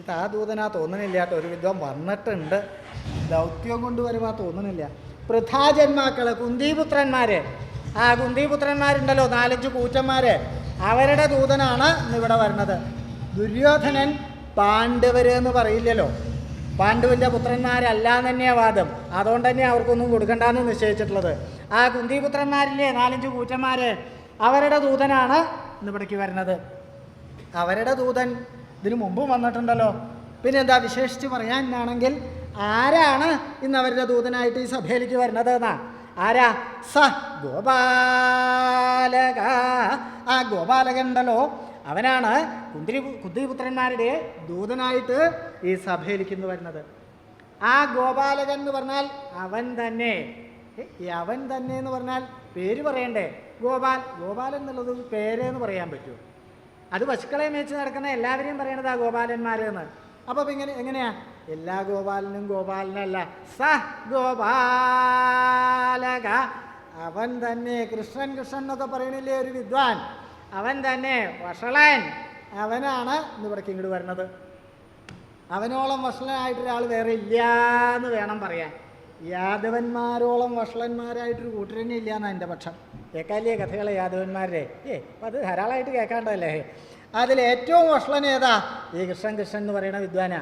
ഇത് ആ ദൂതനാ തോന്നണില്ല കേട്ടോ. ഒരു വിധം വന്നിട്ടുണ്ട്, ദൗത്യം കൊണ്ടുവരുമാ തോന്നണില്ല. പൃഥാജന്മാക്കൾ, കുന്തിപുത്രന്മാർ, ആ കുന്തിപുത്രന്മാരുണ്ടല്ലോ 4-5 കൂറ്റന്മാർ, അവരുടെ ദൂതനാണ് ഇന്നിവിടെ വരുന്നത്. ദുര്യോധനൻ പാണ്ഡവര് എന്ന് പറയില്ലല്ലോ, പാണ്ഡുവിൻ്റെ പുത്രന്മാരല്ല എന്ന് തന്നെയാണ് വാദം. അതുകൊണ്ട് തന്നെ അവർക്കൊന്നും കൊടുക്കണ്ടെന്ന് നിശ്ചയിച്ചിട്ടുള്ളത്. ആ കുന്തിപുത്രന്മാരില്ലേ 4-5 കൂറ്റന്മാർ, അവരുടെ ദൂതനാണ് ഇന്നിവിടേക്ക് വരുന്നത്. അവരുടെ ദൂതൻ ഇതിനു മുമ്പും വന്നിട്ടുണ്ടല്ലോ. പിന്നെ എന്താ വിശേഷിച്ച് പറയാനാണെങ്കിൽ ആരാണ് ഇന്ന് അവരുടെ ദൂതനായിട്ട് ഈ സഭയിലേക്ക് വരുന്നത് എന്നാ? ആരാ? സ ഗോപാലക. ആ ഗോപാലകൻ ഉണ്ടല്ലോ, അവനാണ് കുന്തിപുത്രന്മാരുടെ ദൂതനായിട്ട് ഈ സഭയിലേക്ക് ഇന്ന് വരുന്നത്. ആ ഗോപാലകൻ എന്ന് പറഞ്ഞാൽ അവൻ തന്നെ. അവൻ തന്നെ എന്ന് പറഞ്ഞാൽ പേര് പറയണ്ടേ? ഗോപാലൻ എന്നുള്ളത് പേരെന്ന് പറയാൻ പറ്റുമോ? അത് പശുക്കളെ മേച്ച് നടക്കുന്ന എല്ലാവരെയും പറയണത് ആ ഗോപാലന്മാരെന്ന്. അപ്പോൾ എങ്ങനെയാ? എല്ലാ ഗോപാലനും ഗോപാലനല്ല. സ ഗോപാലക, അവൻ തന്നെ. കൃഷ്ണൻ എന്നൊക്കെ പറയണില്ലേ ഒരു വിദ്വാൻ, അവൻ തന്നെ വഷളൻ. അവനാണ് ഇന്നിവിടേക്ക് ഇങ്ങോട്ട് വരുന്നത്. അവനോളം വഷളനായിട്ടൊരാൾ വേറെ ഇല്ല എന്ന് വേണം പറയാൻ. യാദവന്മാരോളം വഷളന്മാരായിട്ടൊരു കൂട്ടരന്നെ ഇല്ല എന്നാണ് എൻ്റെ പക്ഷം. കേൾക്കാല്ലേ കഥകളെ യാദവന്മാരുടെ? അപ്പം അത് ധാരാളമായിട്ട് കേൾക്കാണ്ടല്ലേ. അതിലേറ്റവും വഷളൻ ഏതാ? ഈ കൃഷ്ണൻ എന്ന് പറയുന്ന വിദ്വാനാ.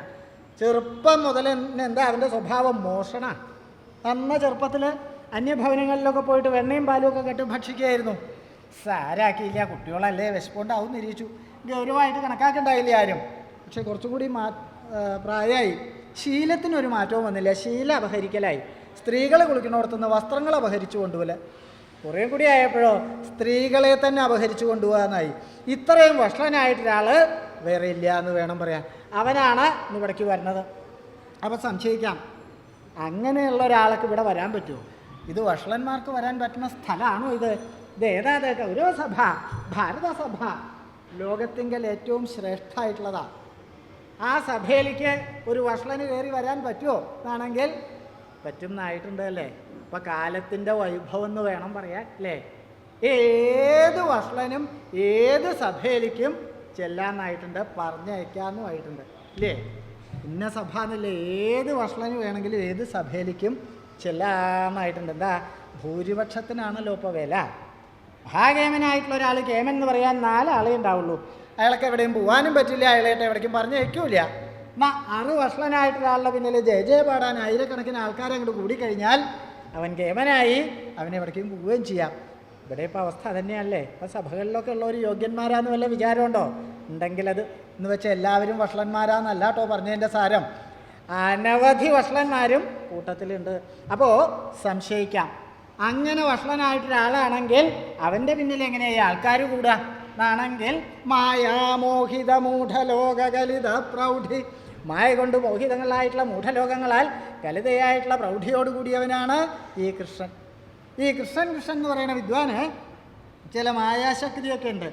ചെറുപ്പം മുതൽ എന്താ അവൻ്റെ സ്വഭാവം? മോഷണ. അന്ന ചെറുപ്പത്തിൽ അന്യഭവനങ്ങളിലൊക്കെ പോയിട്ട് വെണ്ണയും പാലും ഒക്കെ കെട്ട് ഭക്ഷിക്കുകയായിരുന്നു. സാരാക്കിയില്ല, കുട്ടികളല്ലേ വിശപ്പുണ്ടാവും നിരീക്ഷിച്ചു, ഗൗരവമായിട്ട് കണക്കാക്കണ്ടായില്ല ആരും. പക്ഷെ കുറച്ചും കൂടി പ്രായമായി, ശീലത്തിനൊരു മാറ്റവും വന്നില്ല. ശീല അപഹരിക്കലായി. സ്ത്രീകൾ കുളിക്കണോടത്തുനിന്ന് വസ്ത്രങ്ങൾ അപഹരിച്ചു കൊണ്ടുപോലെ. കുറേ കൂടി ആയപ്പോഴോ സ്ത്രീകളെ തന്നെ അപഹരിച്ചു കൊണ്ടുപോകാനായി. ഇത്രയും വഷളനായിട്ടൊരാൾ വേറെ ഇല്ല എന്ന് വേണം പറയാൻ. അവനാണ് ഇന്നിവിടേക്ക് വരുന്നത്. അപ്പോൾ സംശയിക്കാം, അങ്ങനെയുള്ള ഒരാൾക്ക് ഇവിടെ വരാൻ പറ്റുമോ? ഇത് വഷളന്മാർക്ക് വരാൻ പറ്റുന്ന സ്ഥലമാണോ ഇത്? ഏതാ? കൗരവസഭ, ഭാരതസഭ, ലോകത്തിങ്കൽ ഏറ്റവും ശ്രേഷ്ഠമായിട്ടുള്ളതാണ്. ആ സഭയിലേക്ക് ഒരു വഷളന് കയറി വരാൻ പറ്റുമോ എന്നാണെങ്കിൽ പറ്റും എന്നായിട്ടുണ്ട് അല്ലേ. ഇപ്പം കാലത്തിൻ്റെ വൈഭവം എന്ന് വേണം പറയാൻ അല്ലേ. ഏത് വഷളനും ഏത് സഭയിലേക്കും ചെല്ലാന്നായിട്ടുണ്ട്, പറഞ്ഞയക്കാമെന്നുമായിട്ടുണ്ട് ഇല്ലേ. ഇന്ന സഭ എന്നല്ലേ, ഏത് വഷളന് വേണമെങ്കിലും ഏത് സഭയിലേക്കും ചെല്ലാമെന്നായിട്ടുണ്ട്. എന്താ? ഭൂരിപക്ഷത്തിനാണല്ലോ ഇപ്പോൾ വില. മഹാകേമനായിട്ടുള്ള ഒരാൾ, കേമൻ എന്ന് പറയാൻ 4 ആളേ ഉണ്ടാവുള്ളൂ. അയാൾക്ക് എവിടെയും പോകാനും പറ്റില്ല, അയാളായിട്ട് എവിടേക്കും പറഞ്ഞയക്കൂല. എന്നാൽ 6 വഷളനായിട്ടൊരാളുടെ പിന്നിൽ ജയ പാടാൻ ആയിരക്കണക്കിന് ആൾക്കാരെ അങ്ങോട്ട് കൂടിക്കഴിഞ്ഞാൽ അവൻ കേമനായി, അവനെവിടേക്കും പോവുകയും ചെയ്യാം. ഇവിടെ ഇപ്പോൾ അവസ്ഥ തന്നെയല്ലേ. ഇപ്പോൾ സഭകളിലൊക്കെ ഉള്ളവർ യോഗ്യന്മാരാന്ന് വല്ല വിചാരമുണ്ടോ? ഉണ്ടെങ്കിൽ അത് എന്ന് വെച്ചാൽ എല്ലാവരും വഷളന്മാരാന്നല്ല കേട്ടോ പറഞ്ഞതിൻ്റെ സാരം. അനവധി വഷളന്മാരും കൂട്ടത്തിലുണ്ട്. അപ്പോൾ സംശയിക്കാം, അങ്ങനെ വഷളനായിട്ടൊരാളാണെങ്കിൽ അവൻ്റെ പിന്നിൽ എങ്ങനെയായി ആൾക്കാർ കൂടുക എന്നാണെങ്കിൽ മായാമോഹിത മൂഢലോകലിത പ്രൗഢി, മായ കൊണ്ട് മോഹിതങ്ങളായിട്ടുള്ള മൂഢലോകങ്ങളാൽ കലിതയായിട്ടുള്ള പ്രൗഢിയോടുകൂടിയവനാണ് ഈ കൃഷ്ണൻ. ഈ കൃഷ്ണൻ എന്ന് പറയുന്ന വിദ്വാന് ചില മായാശക്തിയൊക്കെ ഉണ്ട്.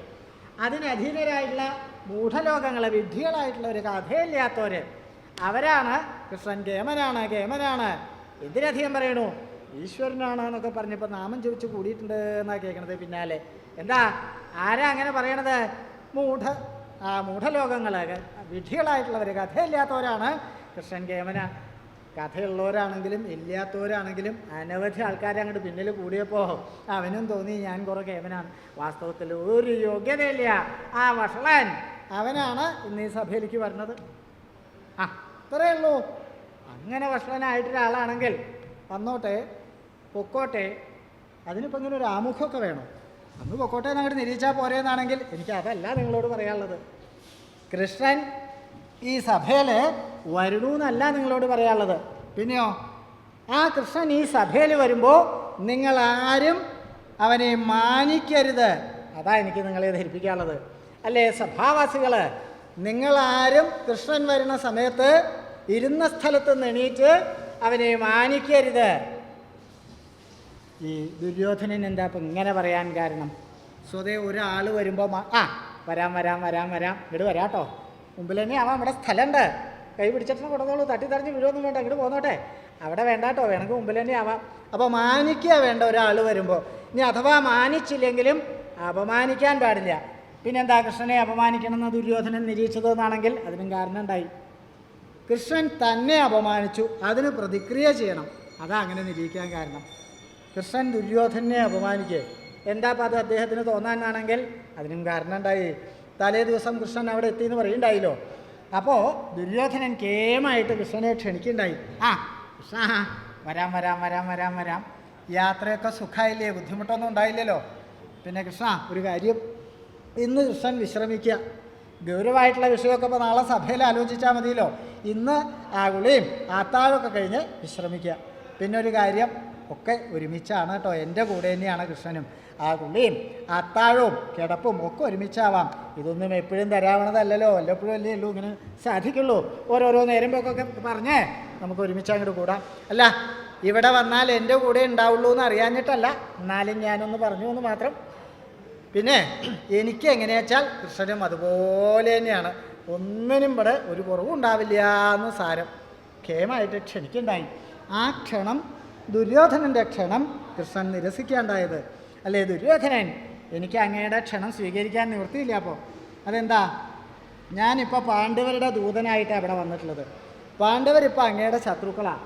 അതിനധീനരായിട്ടുള്ള മൂഢലോകങ്ങൾ, വിഡ്ഢികളായിട്ടുള്ളവർ, കഥയില്ലാത്തവർ, അവരാണ് കൃഷ്ണൻ. കേമനാണ്. എന്തിനധികം പറയണു? ഈശ്വരനാണ് എന്നൊക്കെ പറഞ്ഞപ്പോൾ നാമം ചോദിച്ച് കൂടിയിട്ടുണ്ട് എന്നാണ് കേൾക്കണത് പിന്നാലെ. എന്താ? ആരാ അങ്ങനെ പറയണത്? മൂഢലോകങ്ങൾ, വിഡ്ഢികളായിട്ടുള്ളവർ, കഥയില്ലാത്തവരാണ് കൃഷ്ണൻ. കേമന. കഥയുള്ളവരാണെങ്കിലും ഇല്ലാത്തവരാണെങ്കിലും അനവധി ആൾക്കാരെ അങ്ങോട്ട് പിന്നിൽ കൂടിയപ്പോൾ അവനും തോന്നി ഞാൻ കുറേ കേമനാണ്. വാസ്തവത്തിൽ ഒരു യോഗ്യതയില്ല ആ വഷളൻ. അവനാണ് ഇന്ന് ഈ സഭയിലേക്ക് വരുന്നത്. ഇത്രയേ ഉള്ളൂ. അങ്ങനെ വഷളനായിട്ടൊരാളാണെങ്കിൽ വന്നോട്ടെ, പൊക്കോട്ടെ. അതിനിപ്പോൾ ഇങ്ങനെ ഒരു ആമുഖമൊക്കെ വേണം. അന്ന് പൊക്കോട്ടെ അങ്ങോട്ട് നിരീക്ഷാൽ പോരേന്നാണെങ്കിൽ എനിക്ക് അതല്ല നിങ്ങളോട് പറയാനുള്ളത്. കൃഷ്ണൻ ഈ സഭയിൽ വരണൂന്നല്ല നിങ്ങളോട് പറയാനുള്ളത്. പിന്നെയോ, ആ കൃഷ്ണൻ ഈ സഭയിൽ വരുമ്പോൾ നിങ്ങളാരും അവനെ മാനിക്കരുത്. അതാ എനിക്ക് നിങ്ങളെ ധരിപ്പിക്കാനുള്ളത്. അല്ലേ സഭാവാസികൾ, നിങ്ങളാരും കൃഷ്ണൻ വരുന്ന സമയത്ത് ഇരുന്ന സ്ഥലത്ത് നിന്ന് എണീറ്റ് അവനെ മാനിക്കരുത്. ഈ ദുര്യോധനൻ എന്താ ഇപ്പം ഇങ്ങനെ പറയാൻ കാരണം? സ്വതേ ഒരാൾ വരുമ്പോൾ വരാം ഇങ്ങോട്ട് വരാട്ടോ, മുമ്പിൽ തന്നെ ആവാം, ഇവിടെ സ്ഥലമുണ്ട്, കൈ പിടിച്ചിട്ട് കൊടുത്തോളൂ, തട്ടിത്തറിഞ്ഞ് വീഴൊന്നും വേണ്ട, ഇങ്ങോട്ട് പോന്നോട്ടെ, അവിടെ വേണ്ടാട്ടോ, വേണമെങ്കിൽ മുമ്പിൽ തന്നെ ആവാം. അപ്പോൾ മാനിക്കുക വേണ്ട ഒരാൾ വരുമ്പോൾ. ഇനി അഥവാ മാനിച്ചില്ലെങ്കിലും അപമാനിക്കാൻ പാടില്ല. പിന്നെന്താ കൃഷ്ണനെ അപമാനിക്കണമെന്ന് ദുര്യോധനൻ നിരീക്ഷിച്ചതെന്നാണെങ്കിൽ അതിനും കാരണം ഉണ്ടായി. കൃഷ്ണൻ തന്നെ അപമാനിച്ചു, അതിന് പ്രതിക്രിയ ചെയ്യണം. അതാ അങ്ങനെ നിരീക്കാൻ കാരണം. കൃഷ്ണൻ ദുര്യോധനെ അപമാനിക്കുക എന്താ അപ്പം അത് അദ്ദേഹത്തിന് തോന്നാനാണെങ്കിൽ അതിനും കാരണം ഉണ്ടായി. തലേ ദിവസം കൃഷ്ണൻ അവിടെ എത്തിയെന്ന് പറയുണ്ടായില്ലോ. അപ്പോൾ ദുര്യോധനൻ കേമായിട്ട് കൃഷ്ണനെ ക്ഷണിക്കുന്നുണ്ടായി. ആ കൃഷ്ണ, വരാം വരാം വരാം വരാം വരാം, യാത്രയൊക്കെ സുഖമായില്ലേ, ബുദ്ധിമുട്ടൊന്നും ഉണ്ടായില്ലല്ലോ. പിന്നെ കൃഷ്ണ ഒരു കാര്യം, ഇന്ന് കൃഷ്ണൻ വിശ്രമിക്കുക. ഗൗരവമായിട്ടുള്ള വിഷയമൊക്കെ ഇപ്പോൾ നാളെ സഭയിൽ ആലോചിച്ചാൽ മതിയല്ലോ. ഇന്ന് ആ ഗുളിയും ആത്താഴമൊക്കെ കഴിഞ്ഞ് വിശ്രമിക്കുക. പിന്നെ ഒരു കാര്യം, ഒക്കെ ഒരുമിച്ചാണ് കേട്ടോ, എൻ്റെ കൂടെ തന്നെയാണ് കൃഷ്ണനും. ആ ഗുളിയും അത്താഴവും കിടപ്പും ഒക്കെ ഒരുമിച്ചാവാം. ഇതൊന്നും എപ്പോഴും തരാവണതല്ലല്ലോ, വല്ലപ്പോഴും അല്ലേ ഉള്ളൂ ഇങ്ങനെ സാധിക്കുള്ളൂ. ഓരോരോ നേരമ്പോഴൊക്കെ പറഞ്ഞേ നമുക്ക് ഒരുമിച്ച് അങ്ങോട്ട് കൂടാം. അല്ല, ഇവിടെ വന്നാൽ എൻ്റെ കൂടെ ഉണ്ടാവുള്ളൂ എന്ന് അറിയാഞ്ഞിട്ടല്ല, എന്നാലും ഞാനൊന്ന് പറഞ്ഞു എന്ന് മാത്രം. പിന്നെ എനിക്ക് എങ്ങനെയാ വെച്ചാൽ കൃഷ്ണനും അതുപോലെ തന്നെയാണ്, ഒന്നിനും ഇവിടെ ഒരു കുറവും ഉണ്ടാവില്ല എന്ന് സാരം. ക്ഷേമമായിട്ട് ക്ഷണിക്കുണ്ടായി. ആ ക്ഷണം, ദുര്യോധനൻ്റെ ക്ഷണം കൃഷ്ണൻ നിരസിക്കാണ്ടായത്. അല്ലേ ദുര്യോധനൻ, എനിക്ക് അങ്ങയുടെ ക്ഷണം സ്വീകരിക്കാൻ നിവൃത്തിയില്ല. അപ്പോൾ അതെന്താ, ഞാനിപ്പോൾ പാണ്ഡവരുടെ ദൂതനായിട്ടാണ് ഇവിടെ വന്നിട്ടുള്ളത്. പാണ്ഡവരിപ്പോൾ അങ്ങയുടെ ശത്രുക്കളാണ്.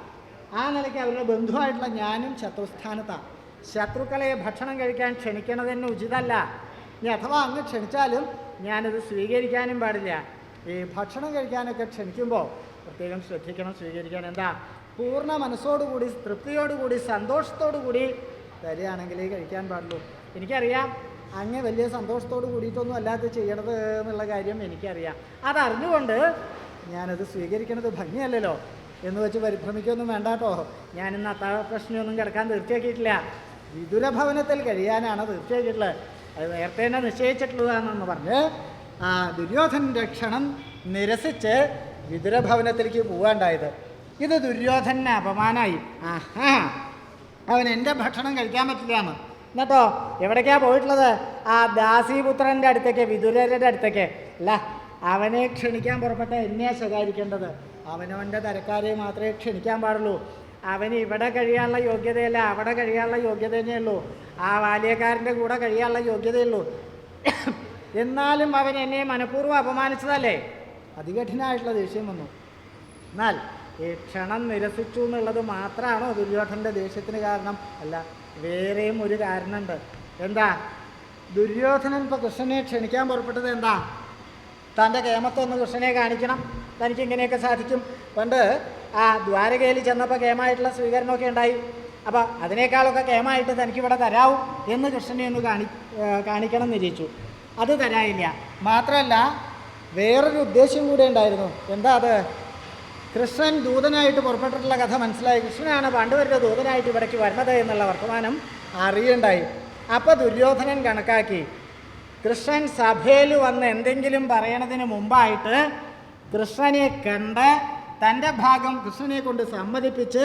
ആ നിലയ്ക്ക് അവരുടെ ബന്ധുവായിട്ടുള്ള ഞാനും ശത്രുസ്ഥാനത്താണ്. ശത്രുക്കളെ ഭക്ഷണം കഴിക്കാൻ ക്ഷണിക്കണത് തന്നെ ഉചിതമല്ല. ഇനി അഥവാ അങ്ങ് ക്ഷണിച്ചാലും ഞാനത് സ്വീകരിക്കാനും പാടില്ല. ഈ ഭക്ഷണം കഴിക്കാനൊക്കെ ക്ഷണിക്കുമ്പോൾ പ്രത്യേകം ശ്രദ്ധിക്കണം സ്വീകരിക്കാൻ. എന്താ, പൂർണ്ണ മനസ്സോടുകൂടി, തൃപ്തിയോടുകൂടി, സന്തോഷത്തോടുകൂടി തരികയാണെങ്കിലേ കഴിക്കാൻ പാടുള്ളൂ. എനിക്കറിയാം അങ്ങ് വലിയ സന്തോഷത്തോട് കൂടിയിട്ടൊന്നും അല്ലാതെ ചെയ്യണത് എന്നുള്ള കാര്യം എനിക്കറിയാം. അതറിഞ്ഞുകൊണ്ട് ഞാനത് സ്വീകരിക്കണത് ഭംഗിയല്ലല്ലോ എന്ന് വെച്ച് പരിഭ്രമിക്കൊന്നും വേണ്ട കേട്ടോ. ഞാനിന്ന് അത്താഴ പ്രശ്നമൊന്നും കിടക്കാൻ തീർച്ചയാക്കിയിട്ടില്ല. വിദുരഭവനത്തിൽ കഴിയാനാണ് തീർച്ചയാക്കിയിട്ടുള്ളത്. അത് നേരത്തെ തന്നെ നിശ്ചയിച്ചിട്ടുള്ളതാണെന്ന് പറഞ്ഞ് ആ ദുര്യോധനൻ്റെ ക്ഷണം നിരസിച്ച് വിദുരഭവനത്തിലേക്ക് പോകാണ്ടായത്. ഇത് ദുര്യോധനന് അപമാനമായി. ആഹാ, അവൻ എൻ്റെ ഭക്ഷണം കഴിക്കാൻ പറ്റില്ലാന്ന്. എന്നിട്ടോ എവിടേക്കാണ് പോയിട്ടുള്ളത്? ആ ദാസീപുത്രൻ്റെ അടുത്തേക്ക്, വിദുരരുടെ അടുത്തേക്ക്. അല്ല, അവനെ ക്ഷണിക്കാൻ പുറപ്പെട്ട എന്നെയാണ് ശകാരിക്കേണ്ടത്. അവനവൻ്റെ തരക്കാരെ മാത്രമേ ക്ഷണിക്കാൻ പാടുള്ളൂ. അവന് ഇവിടെ കഴിയാനുള്ള യോഗ്യതയല്ല, അവിടെ കഴിയാനുള്ള യോഗ്യത തന്നെയുള്ളൂ. ആ ബാല്യക്കാരൻ്റെ കൂടെ കഴിയാനുള്ള യോഗ്യതയുള്ളൂ. എന്നാലും അവൻ എന്നെ മനഃപൂർവ്വം അപമാനിച്ചതല്ലേ? അതികഠിനമായിട്ടുള്ള ദേഷ്യം വന്നു. എന്നാൽ ഈ ക്ഷണം നിരസിച്ചു എന്നുള്ളത് മാത്രമാണോ ദുര്യോധനൻ്റെ ദേഷ്യത്തിന് കാരണം? അല്ല, വേറെയും ഒരു കാരണമുണ്ട്. എന്താ, ദുര്യോധനൻ ഇപ്പോൾ കൃഷ്ണനെ ക്ഷണിക്കാൻ പുറപ്പെട്ടത് എന്താ? തൻ്റെ കേമത്തൊന്ന് കൃഷ്ണനെ കാണിക്കണം, തനിക്ക് ഇങ്ങനെയൊക്കെ സാധിക്കും. പണ്ട് ആ ദ്വാരകയിൽ ചെന്നപ്പോൾ കേമായിട്ടുള്ള സ്വീകരണമൊക്കെ ഉണ്ടായി. അപ്പോൾ അതിനേക്കാളൊക്കെ കേമായിട്ട് തനിക്കിവിടെ തരാവും എന്ന് കൃഷ്ണനെ ഒന്ന് കാണിക്കണം എന്ന് നിരീക്ഷിച്ചു. അത് തരായില്ല. മാത്രമല്ല വേറൊരു ഉദ്ദേശ്യം കൂടെ ഉണ്ടായിരുന്നു. എന്താ അത്? കൃഷ്ണൻ ദൂതനായിട്ട് പുറപ്പെട്ടിട്ടുള്ള കഥ മനസ്സിലായി. കൃഷ്ണനാണ് പാണ്ഡവരുടെ ദൂതനായിട്ട് ഇവിടേക്ക് വരുന്നത് എന്നുള്ള വർത്തമാനം അറിയുണ്ടായി. അപ്പോൾ ദുര്യോധനൻ കണക്കാക്കി, കൃഷ്ണൻ സഭയിൽ വന്ന് എന്തെങ്കിലും പറയണതിന് മുമ്പായിട്ട് കൃഷ്ണനെ കണ്ട് തൻ്റെ ഭാഗം കൃഷ്ണനെ കൊണ്ട് സമ്മതിപ്പിച്ച്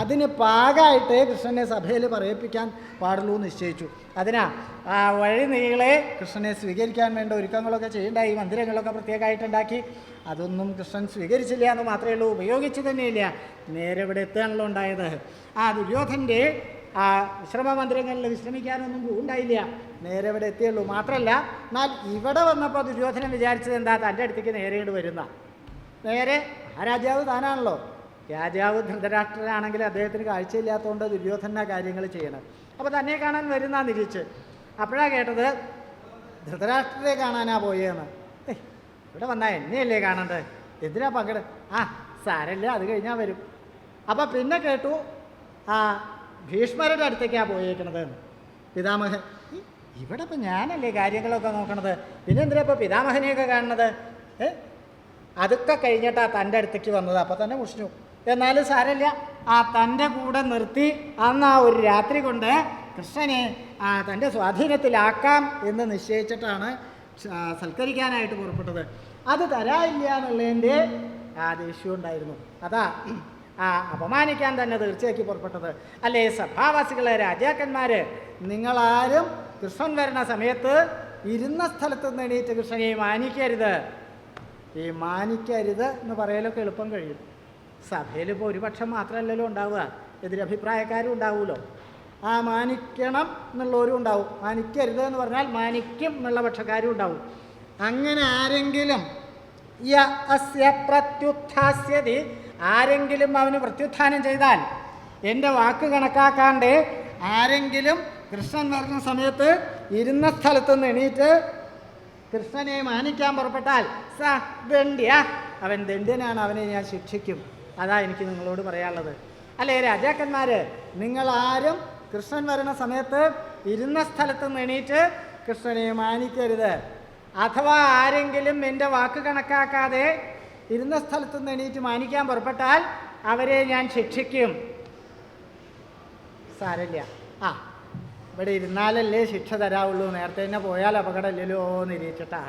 അതിന് പാകമായിട്ട് കൃഷ്ണനെ സഭയിൽ പറയിപ്പിക്കാൻ പാടുള്ളൂ നിശ്ചയിച്ചു. അതിനാ ആ വഴി നീളെ കൃഷ്ണനെ സ്വീകരിക്കാൻ വേണ്ട ഒരുക്കങ്ങളൊക്കെ ചെയ്യണ്ടായി. മന്ദിരങ്ങളൊക്കെ പ്രത്യേകമായിട്ടുണ്ടാക്കി. അതൊന്നും കൃഷ്ണൻ സ്വീകരിച്ചില്ല എന്ന് മാത്രമേ ഉള്ളൂ, ഉപയോഗിച്ചു തന്നെയില്ല. നേരെ ഇവിടെ എത്തുകയാണല്ലോ ഉണ്ടായത്. ആ ദുര്യോധൻ്റെ ആ വിശ്രമ മന്ദിരങ്ങളിൽ വിശ്രമിക്കാനൊന്നും ഉണ്ടായില്ല, നേരെ ഇവിടെ എത്തിയുള്ളൂ. മാത്രമല്ല, എന്നാൽ ഇവിടെ വന്നപ്പോൾ ദുര്യോധനൻ വിചാരിച്ചത് എന്താ, തൻ്റെ അടുത്തേക്ക് നേരെ ഇങ്ങോട്ട് വരുന്ന, നേരെ ആ രാജാവ് താനാണല്ലോ. രാജാവ് ധൃതരാഷ്ട്രനാണെങ്കിൽ അദ്ദേഹത്തിന് കാഴ്ചയില്ലാത്തതുകൊണ്ട് ദുര്യോധന കാര്യങ്ങൾ ചെയ്യണം. അപ്പോൾ തന്നെ കാണാൻ വരുന്ന നിരീച്ച് അപ്പോഴാണ് കേട്ടത് ധൃതരാഷ്ട്രരെ കാണാനാ പോയെന്ന്. ഇവിടെ വന്നാൽ എന്നെയല്ലേ കാണണ്ടേ, എന്തിനാ പങ്കെടു? ആ സാരല്ല, അത് കഴിഞ്ഞാൽ വരും. അപ്പം പിന്നെ കേട്ടു ആ ഭീഷ്മരുടെ അടുത്തേക്കാണ് പോയേക്കണത്. പിതാമഹൻ, ഇവിടെ ഇപ്പം ഞാനല്ലേ കാര്യങ്ങളൊക്കെ നോക്കണത്, പിന്നെ എന്തിനാ ഇപ്പോൾ പിതാമഹനെയൊക്കെ കാണുന്നത്? അതൊക്കെ കഴിഞ്ഞിട്ടാണ് തൻ്റെ അടുത്തേക്ക് വന്നത്. അപ്പം തന്നെ മുഷിഞ്ഞു. എന്നാലും സാരമില്ല, ആ തൻ്റെ കൂടെ നിർത്തി അന്ന് ആ ഒരു രാത്രി കൊണ്ട് കൃഷ്ണനെ തൻ്റെ സ്വാധീനത്തിലാക്കാം എന്ന് നിശ്ചയിച്ചിട്ടാണ് സൽക്കരിക്കാനായിട്ട് പുറപ്പെട്ടത്. അത് തരാനില്ല എന്നുള്ളതിൻ്റെ ആ ദേഷ്യം ഉണ്ടായിരുന്നു. അതാ ആ അപമാനിക്കാൻ തന്നെ തീർച്ചയാക്കി പുറപ്പെട്ടത്. അല്ലേ സഭാവാസികളെ, രാജാക്കന്മാർ, നിങ്ങളാരും കൃഷ്ണൻ വരുന്ന സമയത്ത് ഇരുന്ന സ്ഥലത്ത് നിന്ന് എണീറ്റ് കൃഷ്ണനെ മാനിക്കരുത്. ഈ മാനിക്കരുത് എന്ന് പറയലൊക്കെ എളുപ്പം കഴിയും. സഭയിലിപ്പോൾ ഒരു പക്ഷം മാത്രമല്ലല്ലോ ഉണ്ടാവുക, എതിരഭിപ്രായക്കാരും ഉണ്ടാവുമല്ലോ. ആ മാനിക്കണം എന്നുള്ളവരും ഉണ്ടാവും, മാനിക്കരുത് എന്ന് പറഞ്ഞാൽ മാനിക്കും എന്നുള്ള പക്ഷക്കാരും ഉണ്ടാവും. അങ്ങനെ ആരെങ്കിലും യ അസ്യ പ്രത്യുത്ഥാസ്യതി, ആരെങ്കിലും അവന് പ്രത്യുത്ഥാനം ചെയ്താൽ, എൻ്റെ വാക്ക് കണക്കാക്കാണ്ട് ആരെങ്കിലും കൃഷ്ണൻ വരുന്ന സമയത്ത് ഇരുന്ന സ്ഥലത്തുനിന്ന് എണീറ്റ് കൃഷ്ണനെ മാനിക്കാൻ പുറപ്പെട്ടാൽ സ ദണ്ഡ്യ, അവൻ ദണ്ഡ്യനാണ്, അവനെ ഞാൻ ശിക്ഷിക്കും. അതാ എനിക്ക് നിങ്ങളോട് പറയാനുള്ളത്. അല്ലേ രാജാക്കന്മാർ, നിങ്ങളാരും കൃഷ്ണൻ വരുന്ന സമയത്ത് ഇരുന്ന സ്ഥലത്തുനിന്ന് എണീറ്റ് കൃഷ്ണനെ മാനിക്കരുത്. അഥവാ ആരെങ്കിലും എൻ്റെ വാക്ക് കണക്കാക്കാതെ ഇരുന്ന സ്ഥലത്തുനിന്ന് എണീറ്റ് മാനിക്കാൻ പുറപ്പെട്ടാൽ അവരെ ഞാൻ ശിക്ഷിക്കും. സാരമില്ല, ഇവിടെ ഇരുന്നാലല്ലേ ശിക്ഷ തരാവുള്ളൂ, നേരത്തെ തന്നെ പോയാൽ അപകടമില്ലല്ലോ നിരീക്ഷിച്ചിട്ടാ.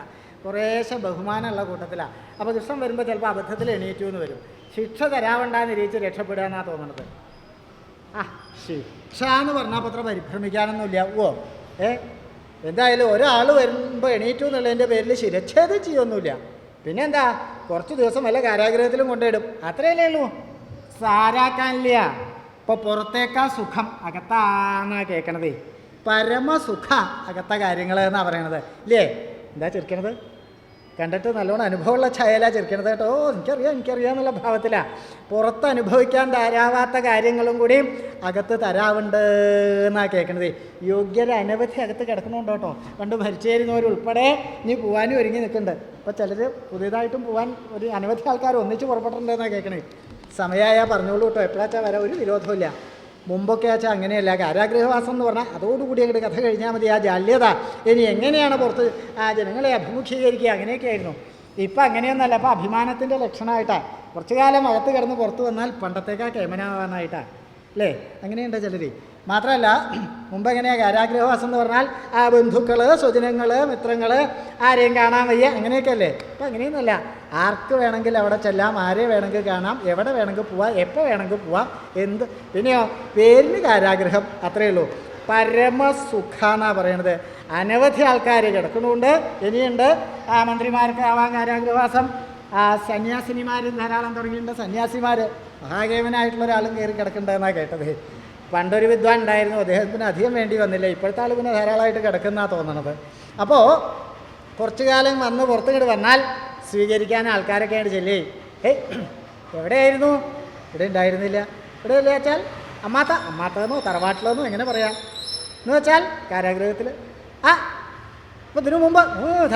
കുറേശ്ശെ ബഹുമാനമുള്ള കൂട്ടത്തിലാണ്. അപ്പോൾ കൃഷ്ണൻ വരുമ്പോൾ ചിലപ്പോൾ അബദ്ധത്തിൽ എണീറ്റു എന്ന് വരും. ശിക്ഷ തരാവണ്ടാന്ന് നിരീക്ഷിച്ച് രക്ഷപ്പെടുക എന്നാണ് തോന്നുന്നത്. ശിക്ഷ എന്ന് പറഞ്ഞാൽ പത്ര പരിഭ്രമിക്കാനൊന്നുമില്ല. എന്തായാലും ഒരാൾ വരുമ്പോൾ എണീറ്റു എന്നുള്ളതിൻ്റെ പേരിൽ ശിരച്ഛേദം ചെയ്യൊന്നുമില്ല. പിന്നെന്താ, കുറച്ച് ദിവസം വല്ല കാരാഗ്രഹത്തിലും കൊണ്ടിടും, അത്രയല്ലേ ഉള്ളൂ. സാരാക്കാനില്ല. ഇപ്പോൾ പുറത്തേക്കാ സുഖം അകത്താന്നാ കേൾക്കണതേ. പരമസുഖ അകത്ത കാര്യങ്ങൾ എന്നാണ് പറയണത് ഇല്ലേ? എന്താ ചിരിക്കണത്? കണ്ടിട്ട് നല്ലോണം അനുഭവമുള്ള ഛായലാ ചിരിക്കണത് കേട്ടോ. എനിക്കറിയാം എന്നുള്ള ഭാവത്തിലാണ്. പുറത്ത് അനുഭവിക്കാൻ തരാവാത്ത കാര്യങ്ങളും കൂടി അകത്ത് തരാവുണ്ട് എന്നാണ് കേൾക്കണത്. യോഗ്യത അനവധി അകത്ത് കിടക്കണുണ്ട് കേട്ടോ. പണ്ട് ഭരിച്ചേരുന്നവരുൾപ്പെടെ ഇനി പോകാനും ഒരുങ്ങി നിൽക്കുന്നുണ്ട്. അപ്പോൾ ചിലർ പുതിയതായിട്ടും പോകാൻ ഒരു അനവധി ആൾക്കാർ ഒന്നിച്ച് പുറപ്പെട്ടിട്ടുണ്ടെന്നാണ് കേൾക്കണേ. സമയമായാൽ പറഞ്ഞോളൂ കേട്ടോ, എപ്പോഴാച്ചാൽ വരാൻ ഒരു വിരോധമില്ല. മുമ്പൊക്കെ ആച്ചാൽ അങ്ങനെയല്ല. കാരാഗ്രഹവാസം എന്ന് പറഞ്ഞാൽ അതോടുകൂടി അങ്ങോട്ട് കഥ കഴിഞ്ഞാൽ മതി. ആ ജാല്യത ഇനി എങ്ങനെയാണ് പുറത്ത് ജനങ്ങളെ അഭിമുഖീകരിക്കുക, അങ്ങനെയൊക്കെ ആയിരുന്നു. ഇപ്പം അങ്ങനെയൊന്നല്ല. അപ്പോൾ അഭിമാനത്തിൻ്റെ ലക്ഷണമായിട്ടാണ്. കുറച്ചു കാലം അകത്ത് കിടന്ന് പുറത്ത് വന്നാൽ പണ്ടത്തേക്കാ കേമനാവാനായിട്ടാണ് അല്ലേ? അങ്ങനെയുണ്ട് ചിലർ. മാത്രമല്ല മുമ്പ് എങ്ങനെയാണ് കാരാഗ്രഹവാസം എന്ന് പറഞ്ഞാൽ ആ ബന്ധുക്കൾ, സ്വജനങ്ങൾ, മിത്രങ്ങൾ, ആരെയും കാണാൻ വയ്യ, അങ്ങനെയൊക്കെ അല്ലേ? ഇപ്പം അങ്ങനെയൊന്നുമല്ല. ആർക്ക് വേണമെങ്കിൽ അവിടെ ചെല്ലാം, ആരെ വേണമെങ്കിൽ കാണാം, എവിടെ വേണമെങ്കിൽ പോവാം, എപ്പോൾ വേണമെങ്കിൽ പോവാം. പിന്നെയോ പേരിന് കാരാഗ്രഹം, അത്രയേ ഉള്ളൂ. പരമസുഖ എന്നാണ് പറയണത്. അനവധി ആൾക്കാർ കിടക്കുന്നുണ്ട്. ഇനിയുണ്ട് മന്ത്രിമാർക്ക് ആവാൻ കാരാഗ്രഹവാസം. സന്യാസിനിമാർ ധാരാളം തുടങ്ങിയിട്ടുണ്ട്. സന്യാസിമാർ മഹാകേവനായിട്ടുള്ള ഒരാളും കയറി കിടക്കുന്നുണ്ടെന്നാണ് കേട്ടത്. പണ്ടൊരു വിദ്വാൻ ഉണ്ടായിരുന്നു, അദ്ദേഹത്തിന് അധികം വേണ്ടി വന്നില്ല. ഇപ്പോഴത്തെ ആൾ പിന്നെ ധാരാളമായിട്ട് കിടക്കുന്നതാണ് തോന്നണത്. അപ്പോൾ കുറച്ചു കാലം വന്ന് പുറത്തിങ്ങോട്ട് വന്നാൽ സ്വീകരിക്കാൻ ആൾക്കാരൊക്കെ ആയിട്ട് ചെല്ലേ. എവിടെയായിരുന്നു? ഇവിടെ ഉണ്ടായിരുന്നില്ല. ഇവിടെ ഇല്ല വെച്ചാൽ അമ്മാത്തതെന്നോ തറവാട്ടിലെന്നോ എങ്ങനെ പറയാം എന്ന് വെച്ചാൽ കാരാഗ്രഹത്തിൽ. അപ്പോൾ ഇതിനു മുമ്പ്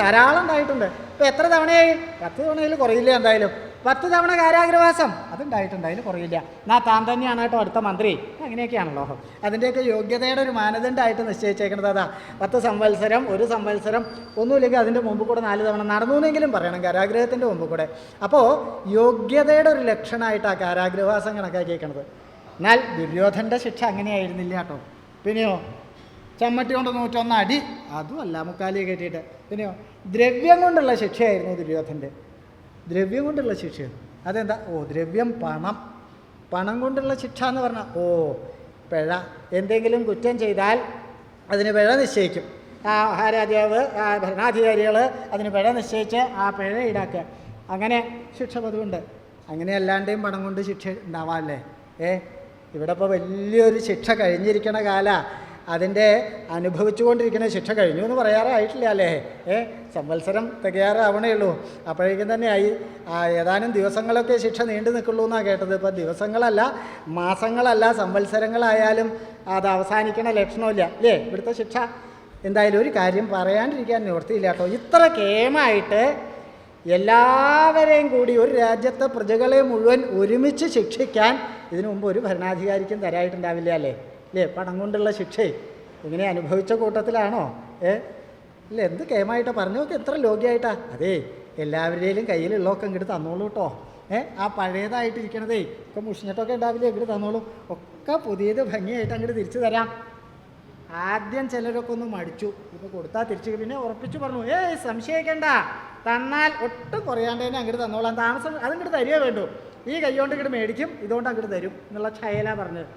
ധാരാളം ഉണ്ടായിട്ടുണ്ട്. ഇപ്പോൾ എത്ര തവണയായി? 10 തവണയിൽ കുറയില്ല. എന്തായാലും 10 തവണ കാരാഗ്രഹവാസം അതുണ്ടായിട്ടുണ്ട്, അതിൽ കുറയില്ല. എന്നാൽ താൻ തന്നെയാണ് കേട്ടോ അടുത്ത മന്ത്രി. അങ്ങനെയൊക്കെയാണല്ലോ. അതിൻ്റെയൊക്കെ യോഗ്യതയുടെ ഒരു മാനദണ്ഡമായിട്ട് നിശ്ചയിച്ചേക്കുന്നത് അതാ. 10 സംവത്സരം, 1 സംവത്സരം, ഒന്നുമില്ലെങ്കിൽ അതിൻ്റെ മുമ്പ് കൂടെ 4 തവണ നടന്നു എന്നെങ്കിലും പറയണം കാരാഗ്രഹത്തിൻ്റെ മുമ്പ് കൂടെ. അപ്പോൾ യോഗ്യതയുടെ ഒരു ലക്ഷണമായിട്ടാണ് കാരാഗ്രഹവാസം കണക്കാക്കിയേക്കണത്. എന്നാൽ ദുര്യോധൻ്റെ ശിക്ഷ അങ്ങനെയായിരുന്നില്ല കേട്ടോ. പിന്നെയോ ചമ്മട്ടി കൊണ്ട് 101 അടി, അതുമല്ല മുക്കാലി കയറ്റിയിട്ട്. പിന്നെയോ ദ്രവ്യം കൊണ്ടുള്ള ശിക്ഷയായിരുന്നു ദുര്യോധൻ്റെ. ദ്രവ്യം കൊണ്ടുള്ള ശിക്ഷ അതെന്താ? ദ്രവ്യം പണം കൊണ്ടുള്ള ശിക്ഷ എന്ന് പറഞ്ഞാൽ പിഴ. എന്തെങ്കിലും കുറ്റം ചെയ്താൽ അതിന് പിഴ നിശ്ചയിക്കും. മഹാരാജാവ്, ഭരണാധികാരികൾ അതിന് പിഴ നിശ്ചയിച്ച് ആ പിഴ ഈടാക്കുക. അങ്ങനെ ശിക്ഷ പതിവുണ്ട്. അങ്ങനെ അല്ലാണ്ടെയും പണം കൊണ്ട് ശിക്ഷ ഉണ്ടാവാമല്ലേ? ഇവിടെ ഇപ്പോൾ വലിയൊരു ശിക്ഷ കഴിഞ്ഞിരിക്കണ അതിൻ്റെ അനുഭവിച്ചു കൊണ്ടിരിക്കുന്ന ശിക്ഷ കഴിഞ്ഞു എന്ന് പറയാറായിട്ടില്ല അല്ലേ? സംവത്സരം തികയാറാവണേ ഉള്ളൂ. അപ്പോഴേക്കും തന്നെ ഏതാനും ദിവസങ്ങളൊക്കെ ശിക്ഷ നീണ്ടു നിൽക്കുള്ളൂ എന്നാണ് കേട്ടത്. ഇപ്പോൾ ദിവസങ്ങളല്ല, മാസങ്ങളല്ല, സംവത്സരങ്ങളായാലും അത് അവസാനിക്കണ ലക്ഷണമില്ല അല്ലേ ഇവിടുത്തെ ശിക്ഷ? എന്തായാലും ഒരു കാര്യം പറയാണ്ടിരിക്കാൻ നിവൃത്തിയില്ല കേട്ടോ. ഇത്ര കേമായിട്ട് എല്ലാവരെയും കൂടി ഒരു രാജ്യത്തെ പ്രജകളെ മുഴുവൻ ഒരുമിച്ച് ശിക്ഷിക്കാൻ ഇതിനു മുമ്പ് ഒരു ഭരണാധികാരിക്കും തരായിട്ടുണ്ടാവില്ല അല്ലേ? പണം കൊണ്ടുള്ള ശിക്ഷ ഇങ്ങനെ അനുഭവിച്ച കൂട്ടത്തിലാണോ? ഇല്ല, എന്ത് കേമായിട്ടാണ് പറഞ്ഞു നോക്കി, എത്ര ലോഗ്യമായിട്ടാ. അതേ എല്ലാവരുടെയും കയ്യിലുള്ളതൊക്കെ ഇങ്ങോട്ട് തന്നോളൂ കേട്ടോ. ആ പഴയതായിട്ടിരിക്കണതേ ഒക്കെ മുഷിഞ്ഞിട്ടൊക്കെ ഉണ്ടാവില്ലേ, ഇങ്ങോട്ട് തന്നോളൂ. ഒക്കെ പുതിയത് ഭംഗിയായിട്ട് അങ്ങോട്ട് തിരിച്ചു തരാം. ആദ്യം ചിലരൊക്കെ ഒന്ന് മടിച്ചു, ഇപ്പോൾ കൊടുത്താൽ തിരിച്ചു. പിന്നെ ഉറപ്പിച്ചു പറഞ്ഞു, സംശയിക്കണ്ട, തന്നാൽ ഒട്ടും കുറയാണ്ട് തന്നെ അങ്ങോട്ട് തന്നോളാം. താമസം അതിങ്ങോട്ട് തരികയേ വേണ്ടു. ഈ കൈ കൊണ്ട് ഇങ്ങോട്ട് മേടിക്കും, ഇതുകൊണ്ട് അങ്ങോട്ട് തരും എന്നുള്ള ഛായയിലാണ് പറഞ്ഞത്.